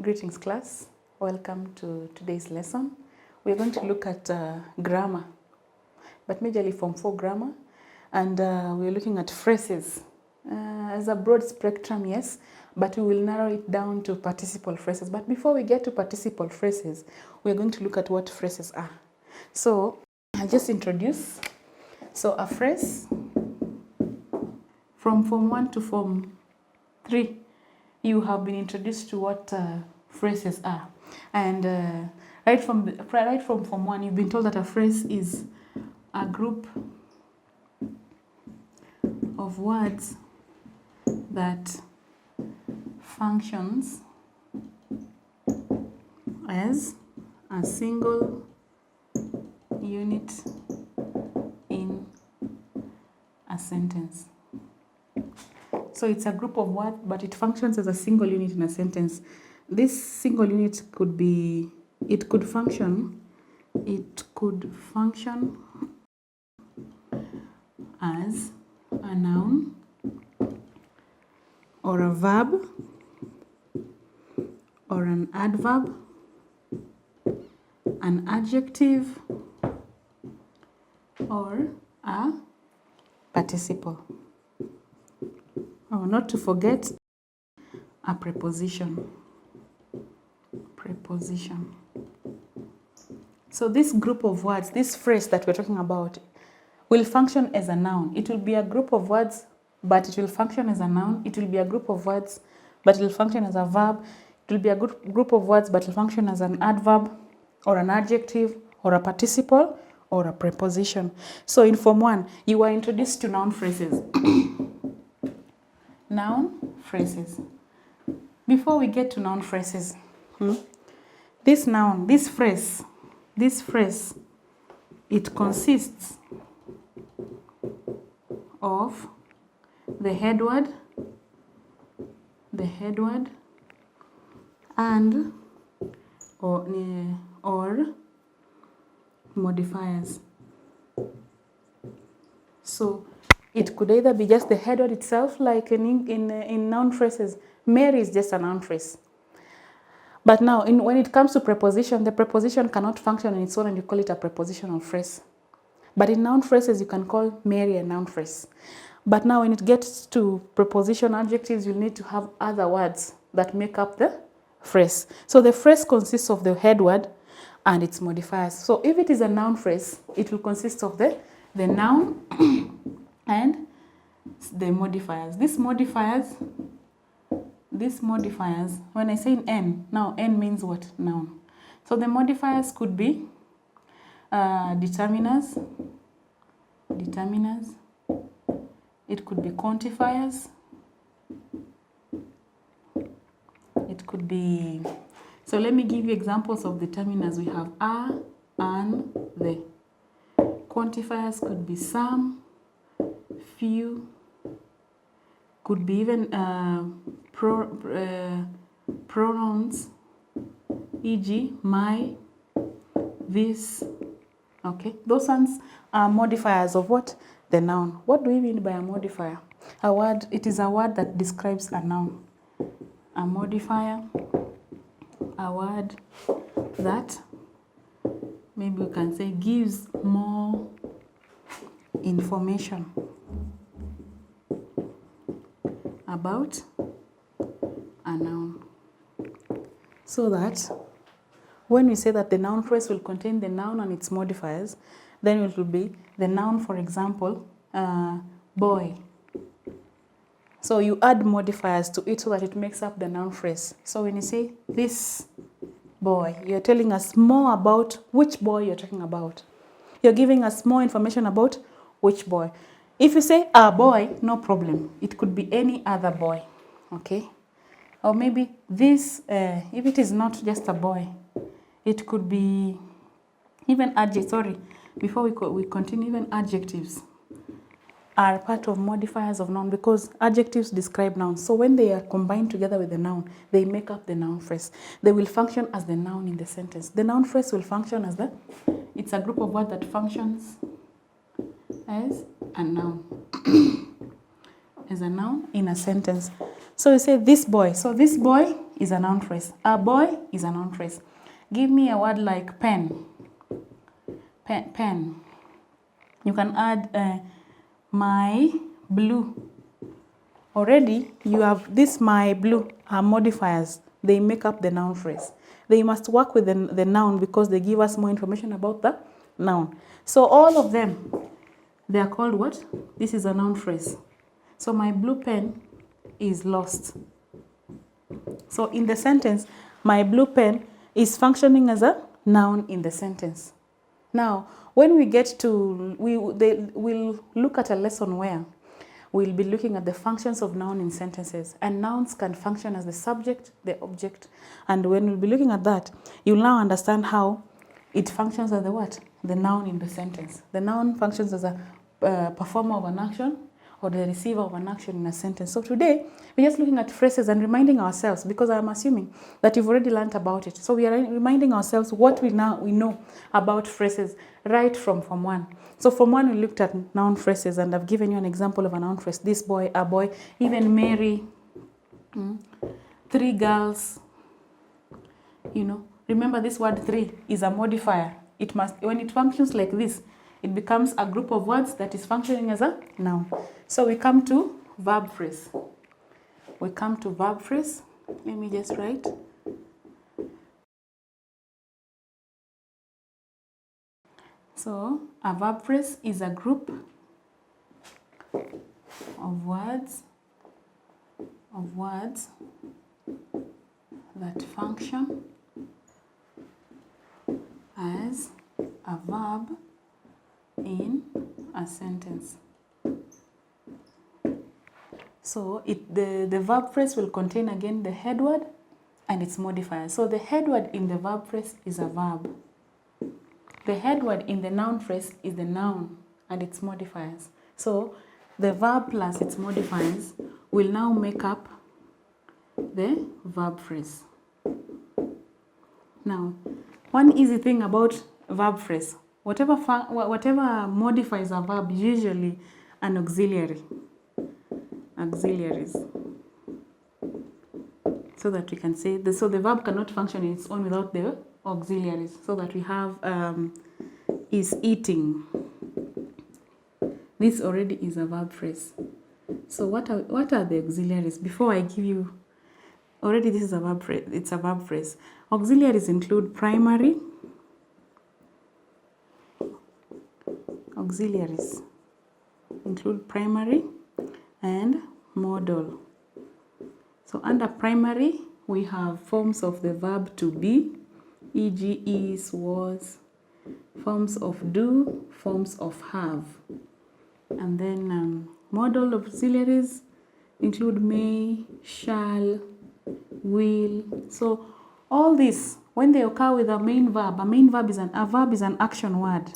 Greetings class, welcome to today's lesson. We're going to look at grammar, but majorly Form 4 grammar, and we're looking at phrases as a broad spectrum, yes, but we will narrow it down to participle phrases. But before we get to participle phrases, we're going to look at what phrases are. So I'll just introduce. So a phrase from Form 1 to Form 3, you have been introduced to what phrases are. And right from Form 1, you've been told that a phrase is a group of words that functions as a single unit in a sentence. So it's a group of words, but it functions as a single unit in a sentence. This single unit could function as a noun or a verb or an adverb, an adjective, or a participle. Oh, not to forget a preposition. Preposition. So this group of words, this phrase that we're talking about, will function as a noun. It will be a group of words, but it will function as a noun. It will be a group of words, but it will function as a verb. It will be a group of words, but it will function as an adverb, or an adjective, or a participle, or a preposition. So in Form 1, you were introduced to noun phrases. Noun phrases. Before we get to noun phrases, this phrase, it consists of the head word, and or modifiers. So it could either be just the head word itself, like in noun phrases. Mary is just a noun phrase. But now, when it comes to preposition, the preposition cannot function on its own and you call it a prepositional phrase. But in noun phrases, you can call Mary a noun phrase. But now when it gets to preposition adjectives, you'll need to have other words that make up the phrase. So the phrase consists of the head word and its modifiers. So if it is a noun phrase, it will consist of the noun and the modifiers. These modifiers, when I say N, now N means what? Noun. So the modifiers could be determiners. It could be quantifiers. It could be, so let me give you examples of determiners. We have a, an, the. Quantifiers could be some, few, could be even pronouns, e.g. my, this. Okay, those ones are modifiers of what? The noun. What do we mean by a modifier? A word, it is a word that describes a noun. A modifier, a word that maybe we can say gives more information about a noun. So that when we say that the noun phrase will contain the noun and its modifiers, then it will be the noun, for example, boy. So you add modifiers to it so that it makes up the noun phrase. So when you say this boy, you're telling us more about which boy you're talking about. You're giving us more information about which boy. If you say a boy, no problem. It could be any other boy, okay? Or maybe this, if it is not just a boy, it could be even adjectives. Sorry, before we continue, even adjectives are part of modifiers of noun because adjectives describe nouns. So when they are combined together with the noun, they make up the noun phrase. They will function as the noun in the sentence. The noun phrase will function as it's a group of words that functions as a noun. As a noun in a sentence. So you say this boy. So this boy is a noun phrase. A boy is a noun phrase. Give me a word like pen. Pen. You can add my blue. Already you have this my blue are modifiers. They make up the noun phrase. They must work with the noun because they give us more information about the noun. So all of them, they are called what? This is a noun phrase. So my blue pen is lost. So in the sentence, my blue pen is functioning as a noun in the sentence. Now, when we get to, we'll look at a lesson where we'll be looking at the functions of noun in sentences. And nouns can function as the subject, the object. And when we'll be looking at that, you'll now understand how it functions as the what? The noun in the sentence. The noun functions as a performer of an action or the receiver of an action in a sentence. So today, we're just looking at phrases and reminding ourselves, because I'm assuming that you've already learned about it. So we are reminding ourselves what we know about phrases right from Form 1. So Form 1, we looked at noun phrases, and I've given you an example of a noun phrase. This boy, a boy, even Mary, 3 girls. You know, remember this word 3 is a modifier. It must, when it functions like this, it becomes a group of words that is functioning as a noun. So we come to verb phrase. We come to verb phrase. Let me just write. So a verb phrase is a group of words that function as a verb in a sentence. So the verb phrase will contain again the head word and its modifier. So the head word in the verb phrase is a verb. The head word in the noun phrase is the noun and its modifiers. So the verb plus its modifiers will now make up the verb phrase. Now, one easy thing about verb phrase, whatever modifies a verb, usually an auxiliary. Auxiliaries. So that we can say, so the verb cannot function in its own without the auxiliaries. So that we have is eating. This already is a verb phrase. So what are the auxiliaries? Before I give you, already this is a verb phrase. It's a verb phrase. Auxiliaries include primary. Auxiliaries include primary and modal. So under primary, we have forms of the verb to be, e.g. is, was, forms of do, forms of have. And then modal auxiliaries include may, shall, will. So all this, when they occur with a main verb is an action word.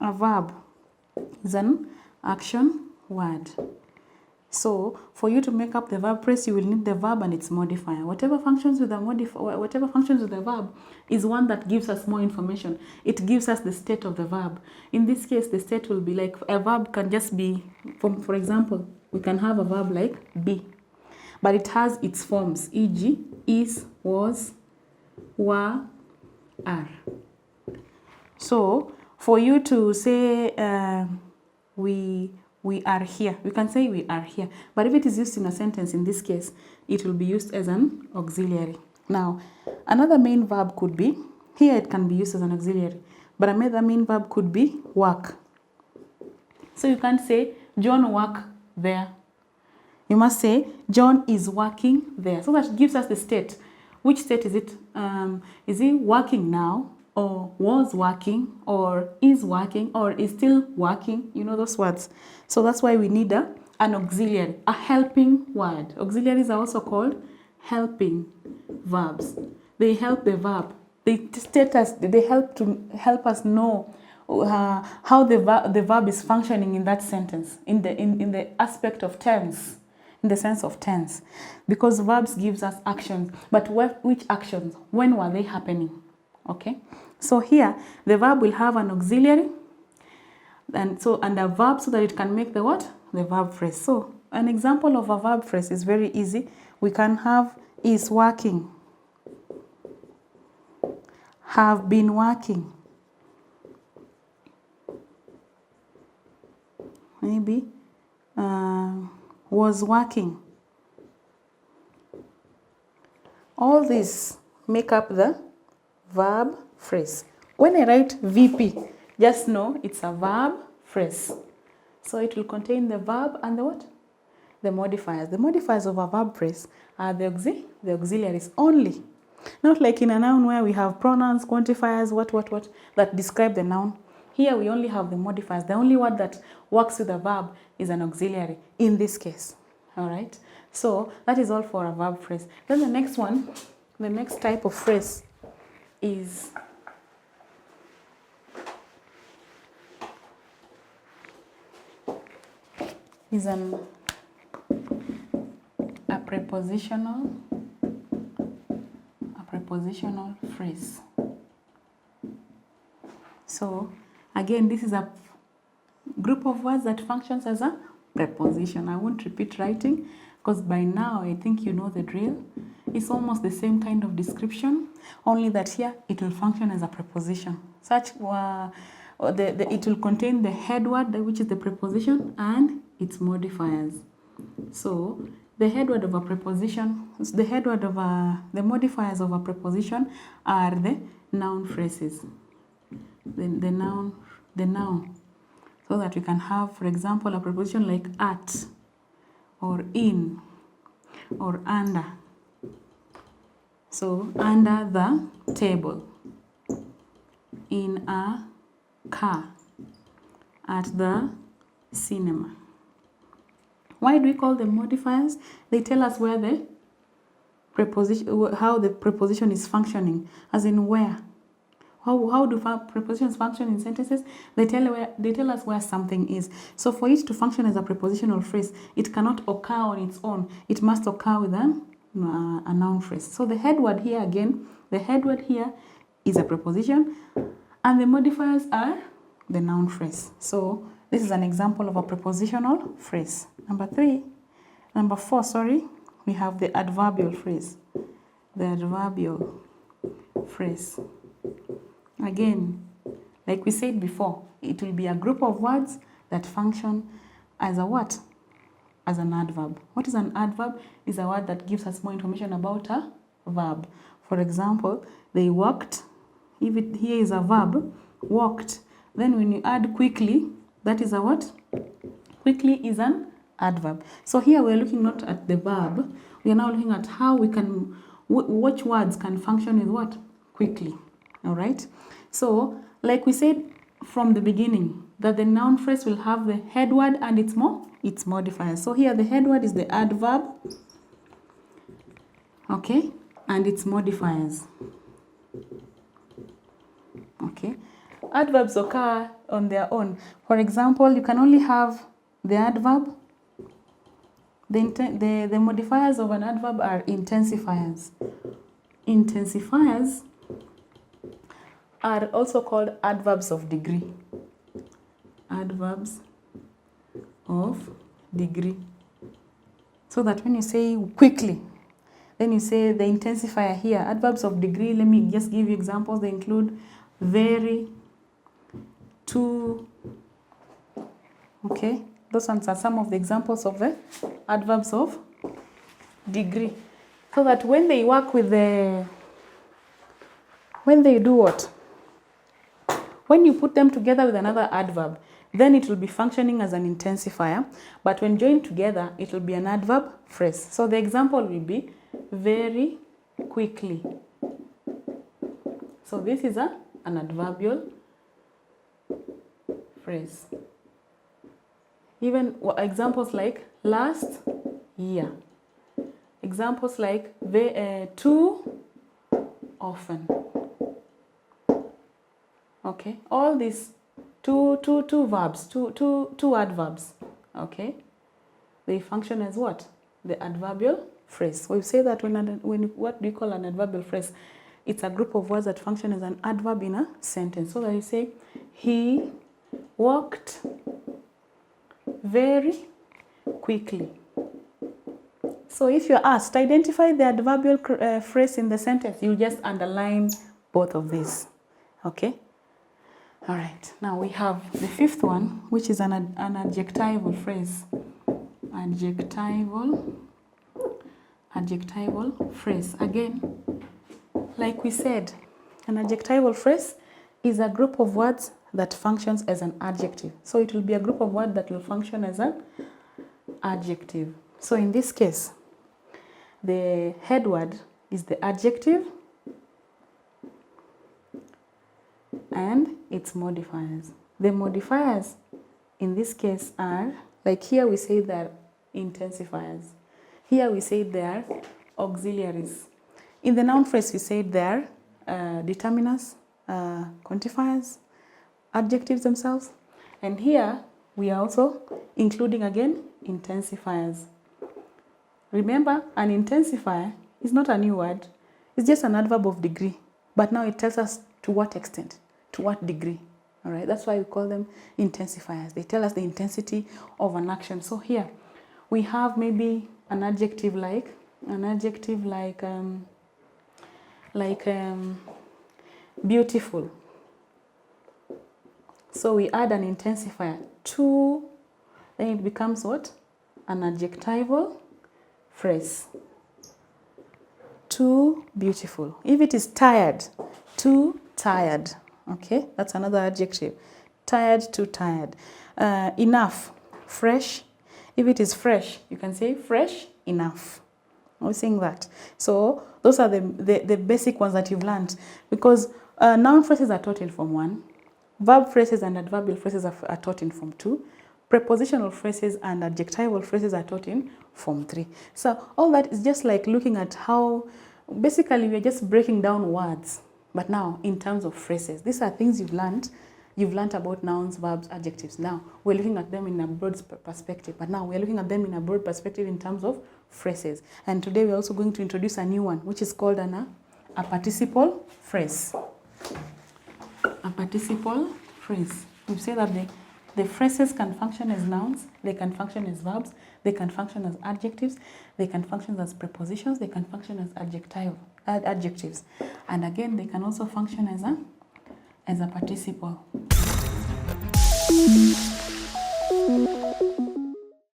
A verb is an action word. So for you to make up the verb phrase, you will need the verb and its modifier. Whatever functions with the verb is one that gives us more information. It gives us the state of the verb. In this case, the state will be like, a verb can just be, for example, we can have a verb like be, but it has its forms, e.g. is, was, were, are. So for you to say we are here, we can say we are here. But if it is used in a sentence, in this case, it will be used as an auxiliary. Now, another main verb could be, here it can be used as an auxiliary, but another main verb could be work. So you can't say John work there. You must say John is working there. So that gives us the state. Which state is it? Is he working now, or was working, or is working, or is still working? You know those words. So that's why we need an auxiliary, a helping word. Auxiliaries are also called helping verbs. They help the verb. They help us know how the verb is functioning in that sentence, in the aspect of tense, in the sense of tense. Because verbs gives us actions, but which actions? When were they happening? Okay? So here, the verb will have an auxiliary and a verb so that it can make the what? The verb phrase. So an example of a verb phrase is very easy. We can have is working, have been working, maybe was working. All these make up the verb phrase. When I write VP, just know it's a verb phrase. So it will contain the verb and the what? The modifiers. The modifiers of a verb phrase are the auxiliaries only. Not like in a noun where we have pronouns, quantifiers, what, that describe the noun. Here we only have the modifiers. The only word that works with a verb is an auxiliary in this case. All right? So that is all for a verb phrase. Then the next one, the next type of phrase is a prepositional phrase. So again, this is a group of words that functions as a preposition. I won't repeat writing because by now I think you know the drill. It's almost the same kind of description, only that here it will function as a preposition. It will contain the head word, which is the preposition, and its modifiers. So the head word of a preposition, the modifiers of a preposition are the noun phrases. The noun. So that we can have, for example, a preposition like at, or in, or under. So under the table, in a car, at the cinema. Why do we call them modifiers? They tell us where the preposition, how the preposition is functioning, as in where. How do prepositions function in sentences? They tell us where something is. So for it to function as a prepositional phrase, it cannot occur on its own. It must occur with a noun phrase. So the head word here again, is a preposition, and the modifiers are the noun phrase. So this is an example of a prepositional phrase. Number 4, we have the adverbial phrase. The adverbial phrase. Again, like we said before, it will be a group of words that function as a what? As an adverb. What is an adverb? Is a word that gives us more information about a verb. For example, they walked. If it here is a verb, walked. Then when you add quickly, that is a what? Quickly is an adverb. So here we are looking not at the verb. We are now looking at how we can, which words can function with what? Quickly. All right? So, like we said from the beginning, that the noun phrase will have the head word and its modifiers. So here the head word is the adverb, okay, and its modifiers. Okay, adverbs occur on their own. For example, you can only have the adverb. The modifiers of an adverb are intensifiers. Intensifiers are also called adverbs of degree. Adverbs of degree. So that when you say quickly, then you say the intensifier here. Adverbs of degree, let me just give you examples. They include very, to. Okay, those ones are some of the examples of the adverbs of degree. So that when they work with when they do what? When you put them together with another adverb, then it will be functioning as an intensifier. But when joined together, it will be an adverb phrase. So the example will be very quickly. So this is an adverbial phrase. Even examples like last year. Examples like too often. Okay, all these two verbs, two adverbs, okay, they function as what? The adverbial phrase. We say that what do you call an adverbial phrase? It's a group of words that function as an adverb in a sentence. So that you say, he walked very quickly. So if you're asked to identify the adverbial phrase in the sentence, you just underline both of these. Okay? All right. Now we have the fifth one, which is an adjectival phrase. Adjectival phrase. Again, like we said, an adjectival phrase is a group of words that functions as an adjective. So it will be a group of words that will function as an adjective. So in this case, the head word is the adjective and its modifiers. The modifiers in this case are, like here we say they're intensifiers. Here we say they're auxiliaries. In the noun phrase we say they're determiners, quantifiers, adjectives themselves. And here we are also including again intensifiers. Remember, an intensifier is not a new word. It's just an adverb of degree. But now it tells us to what extent, to what degree. All right, that's why we call them intensifiers. They tell us the intensity of an action. So here we have maybe an adjective like beautiful. So we add an intensifier to, then it becomes what? An adjectival phrase. Too beautiful. If it is tired, too tired. Okay, that's another adjective. Tired, too tired. Enough, fresh. If it is fresh, you can say fresh enough. We're saying that. So those are the basic ones that you've learned, because noun phrases are taught in Form 1. Verb phrases and adverbial phrases are taught in Form 2. Prepositional phrases and adjectival phrases are taught in Form 3. So all that is just like looking at how, basically we're just breaking down words, but now in terms of phrases. These are things you've learned. You've learned about nouns, verbs, adjectives. Now we're looking at them in a broad perspective, but now we're looking at them in a broad perspective in terms of phrases. And today we're also going to introduce a new one, which is called a participle phrase. A participle phrase. We've said that the phrases can function as nouns, they can function as verbs, they can function as adjectives, they can function as prepositions, they can function as adjectives. And again, they can also function as a participle.